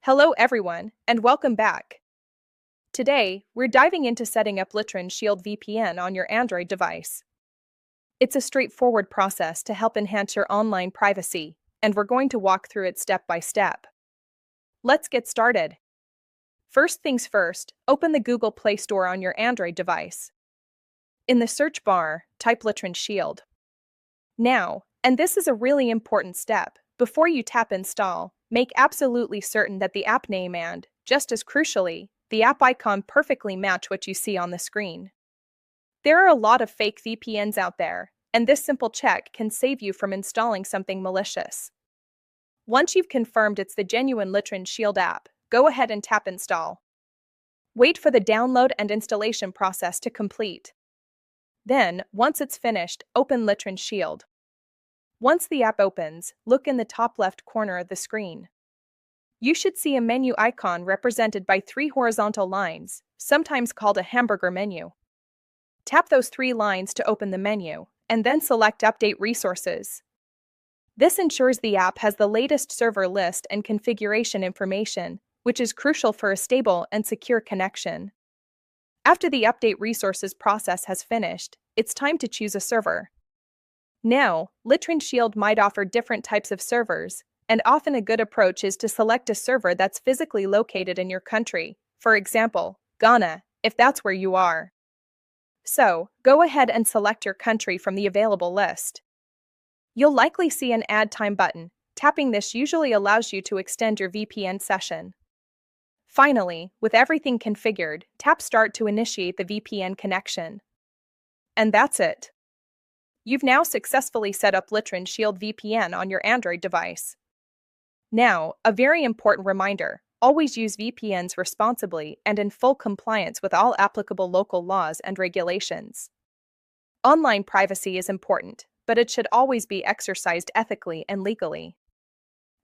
Hello everyone, and welcome back. Today, we're diving into setting up Litron Shield VPN on your Android device. It's a straightforward process to help enhance your online privacy, and we're going to walk through it step by step. Let's get started. First things first, open the Google Play Store on your Android device. In the search bar, type Litron Shield. Now, and this is a really important step, before you tap install, make absolutely certain that the app name and, just as crucially, the app icon perfectly match what you see on the screen. There are a lot of fake VPNs out there, and this simple check can save you from installing something malicious. Once you've confirmed it's the genuine Litron Shield app, go ahead and tap install. Wait for the download and installation process to complete. Then, once it's finished, open Litron Shield. Once the app opens, look in the top left corner of the screen. You should see a menu icon represented by three horizontal lines, sometimes called a hamburger menu. Tap those three lines to open the menu, and then select Update Resources. This ensures the app has the latest server list and configuration information, which is crucial for a stable and secure connection. After the Update Resources process has finished, it's time to choose a server. Now, Litron Shield might offer different types of servers, and often a good approach is to select a server that's physically located in your country, for example, Ghana, if that's where you are. So, go ahead and select your country from the available list. You'll likely see an Add Time button. Tapping this usually allows you to extend your VPN session. Finally, with everything configured, tap Start to initiate the VPN connection. And that's it. You've now successfully set up Litron Shield VPN on your Android device. Now, a very important reminder, always use VPNs responsibly and in full compliance with all applicable local laws and regulations. Online privacy is important, but it should always be exercised ethically and legally.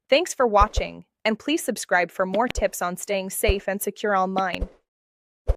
Thanks for watching, and please subscribe for more tips on staying safe and secure online.